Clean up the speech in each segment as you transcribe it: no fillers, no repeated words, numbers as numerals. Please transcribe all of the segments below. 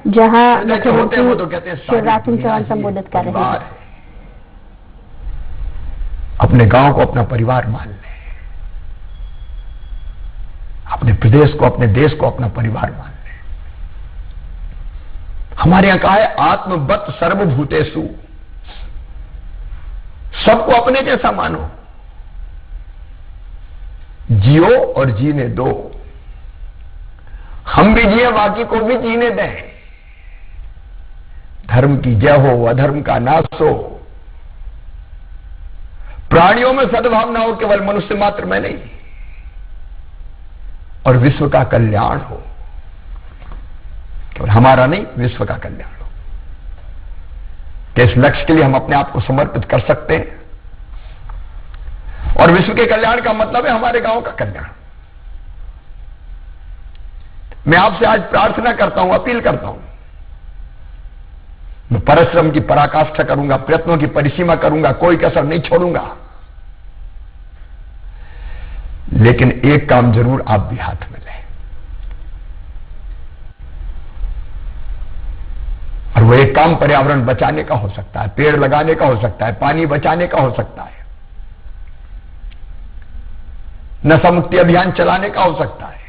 जहां वो तो कहते हैं शिवराज सिंह चौहान संबोधित कर रहे हैं। अपने गांव को अपना परिवार मान लें, अपने प्रदेश को, अपने देश को अपना परिवार मान लें। हमारे यहां कहा है आत्मवत सर्वभूतेषु, सबको अपने जैसा मानो, जियो और जीने दो। हम भी जिए, बाकी को भी जीने दें। धर्म की जय हो, अधर्म का नाश हो, प्राणियों में सद्भावना हो, केवल मनुष्य मात्र में नहीं, और विश्व का कल्याण हो, केवल हमारा नहीं, विश्व का कल्याण हो। कि इस लक्ष्य के लिए हम अपने आप को समर्पित कर सकते हैं। और विश्व के कल्याण का मतलब है हमारे गांव का कल्याण। मैं आपसे आज प्रार्थना करता हूं, अपील करता हूं, मैं परिश्रम की पराकाष्ठा करूंगा, प्रयत्नों की परिसीमा करूंगा, कोई कसर नहीं छोड़ूंगा, लेकिन एक काम जरूर आप भी हाथ में लें, और वो एक काम पर्यावरण बचाने का हो सकता है, पेड़ लगाने का हो सकता है, पानी बचाने का हो सकता है, नशा मुक्ति अभियान चलाने का हो सकता है,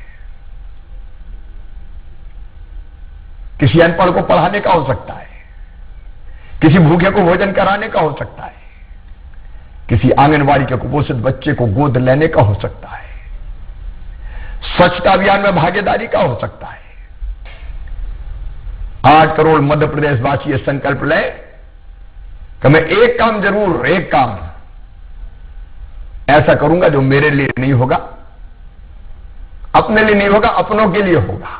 किसी अनपढ़ को पढ़ाने का हो सकता है, किसी भूखे को भोजन कराने का हो सकता है, किसी आंगनवाड़ी के कुपोषित बच्चे को गोद लेने का हो सकता है, स्वच्छता अभियान में भागीदारी का हो सकता है। 8 करोड़ मध्य प्रदेश वासी ये संकल्प लें कि मैं एक काम जरूर, एक काम ऐसा करूंगा जो मेरे लिए नहीं होगा, अपने लिए नहीं होगा, अपनों के लिए होगा।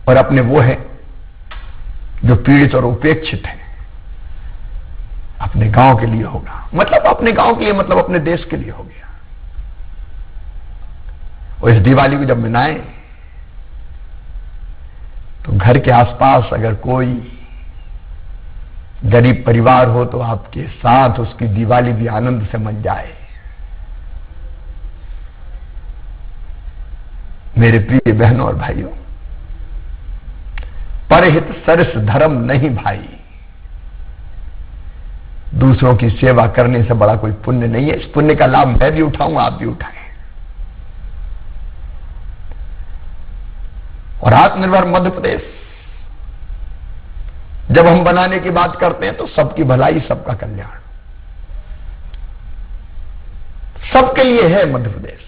और अपने वो हैं जो पीड़ित और उपेक्षित हैं, अपने गांव के लिए होगा। मतलब अपने गांव के लिए मतलब अपने देश के लिए हो गया। और इस दिवाली को जब मनाएं तो घर के आसपास अगर कोई गरीब परिवार हो तो आपके साथ उसकी दिवाली भी आनंद से मन जाए। मेरे प्रिय बहनों और भाइयों, परहित सरिस धर्म नहीं भाई। दूसरों की सेवा करने से बड़ा कोई पुण्य नहीं है। इस पुण्य का लाभ मैं भी उठाऊंगा, आप भी उठाएं। और आत्मनिर्भर मध्य प्रदेश जब हम बनाने की बात करते हैं तो सबकी भलाई, सबका कल्याण, सबके लिए है मध्य प्रदेश।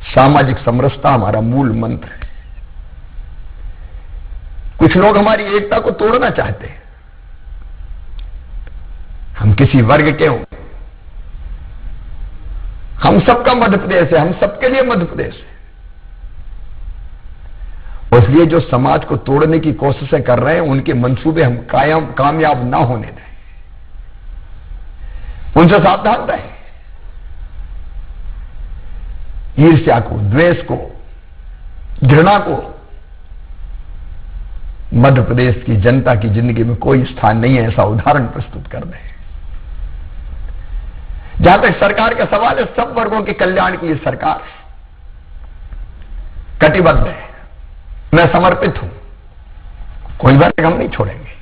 सामाजिक समरसता हमारा मूल मंत्र है। कुछ लोग हमारी एकता को तोड़ना चाहते हैं। हम किसी वर्ग के हों, हम सबका मध्य प्रदेश है, हम सबके लिए मध्य प्रदेश है। इसलिए जो समाज को तोड़ने की कोशिशें कर रहे हैं उनके मंसूबे हम कामयाब ना होने दें, उनसे सावधान रहें। ईर्ष्या को, द्वेष को, घृणा को मध्य प्रदेश की जनता की जिंदगी में कोई स्थान नहीं है, ऐसा उदाहरण प्रस्तुत कर दें। जहां तक सरकार का सवाल है, सब वर्गों के कल्याण के लिए सरकार कटिबद्ध है। मैं समर्पित हूं, कोई वर्ग हम नहीं छोड़ेंगे।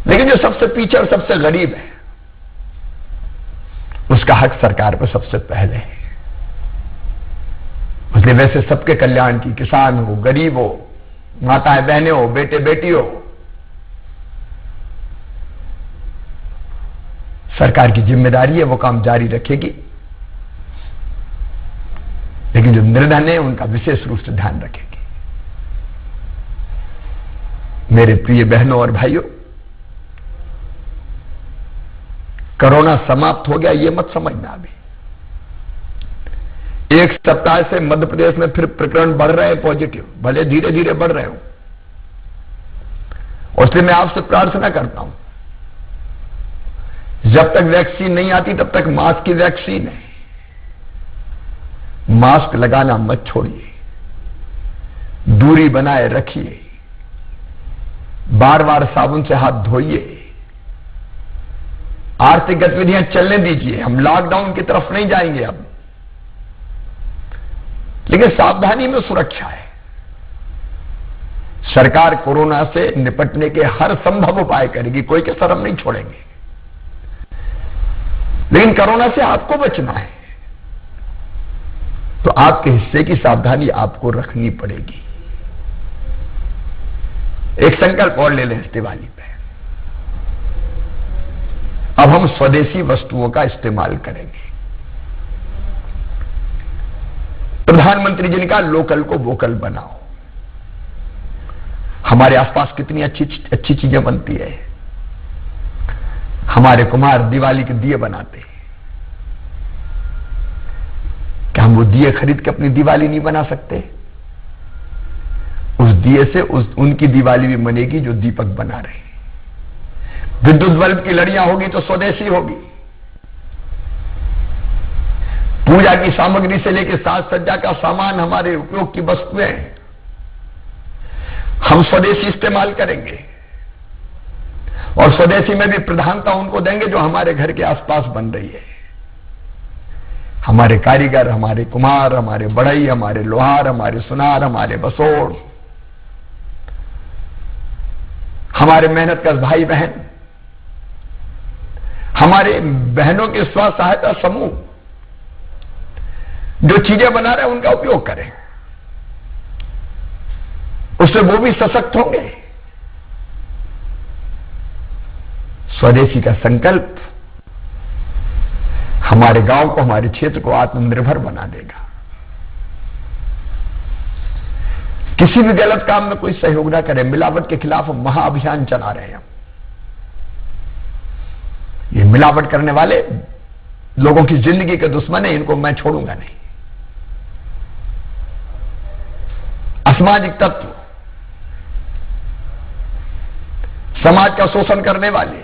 लेकिन जो सबसे पीछे और सबसे गरीब है उसका हक सरकार पर सबसे पहले है। इसलिए वैसे सबके कल्याण की, किसान हो, गरीब हो, माताएं बहनें हो, बेटे बेटी हो, सरकार की जिम्मेदारी है, वो काम जारी रखेगी। लेकिन जो निर्धन है उनका विशेष रूप से ध्यान रखेगी। मेरे प्रिय बहनों और भाइयों, कोरोना समाप्त हो गया ये मत समझना। अभी 1 सप्ताह से मध्य प्रदेश में फिर प्रकरण बढ़ रहे हैं पॉजिटिव, भले धीरे धीरे बढ़ रहे हो। और इसलिए मैं आपसे प्रार्थना करता हूं, जब तक वैक्सीन नहीं आती तब तक मास्क की वैक्सीन है। मास्क लगाना मत छोड़िए, दूरी बनाए रखिए, बार बार साबुन से हाथ धोइए, आर्थिक गतिविधियां चलने दीजिए। हम लॉकडाउन की तरफ नहीं जाएंगे अब। लेकिन सावधानी में सुरक्षा है। सरकार कोरोना से निपटने के हर संभव उपाय करेगी, कोई कसर हम नहीं छोड़ेंगे, लेकिन कोरोना से आपको बचना है तो आपके हिस्से की सावधानी आपको रखनी पड़ेगी। एक संकल्प और ले लें इस दिवाली पे, अब हम स्वदेशी वस्तुओं का इस्तेमाल करेंगे। प्रधानमंत्री जी ने कहा लोकल को वोकल बनाओ। हमारे आसपास कितनी अच्छी चीजें बनती है। हमारे कुम्हार दिवाली के दिए बनाते हैं, क्या हम वो दिए खरीद के अपनी दिवाली नहीं बना सकते? उस दिए से उनकी दिवाली भी बनेगी जो दीपक बना रहे हैं। विद्युत बल्ब की लड़ियां होगी तो स्वदेशी होगी। पूजा की सामग्री से लेकर साज सज्जा का सामान, हमारे उपयोग की वस्तुएं हम स्वदेशी इस्तेमाल करेंगे और स्वदेशी में भी प्रधानता उनको देंगे जो हमारे घर के आसपास बन रही है। हमारे कारीगर, हमारे कुम्हार, हमारे बढ़ई, हमारे लोहार, हमारे सुनार, हमारे बसोड़, हमारे मेहनतकश भाई बहन, हमारे बहनों के स्व सहायता समूह जो चीजें बना रहे हैं उनका उपयोग करें, उससे वो भी सशक्त होंगे। स्वदेशी का संकल्प हमारे गांव को, हमारे क्षेत्र को आत्मनिर्भर बना देगा। किसी भी गलत काम में कोई सहयोग ना करे। मिलावट के खिलाफ महाअभियान चला रहे हैं हम। ये मिलावट करने वाले लोगों की जिंदगी के दुश्मन है, इनको मैं छोड़ूंगा नहीं। असामाजिक तत्व, समाज का शोषण करने वाले,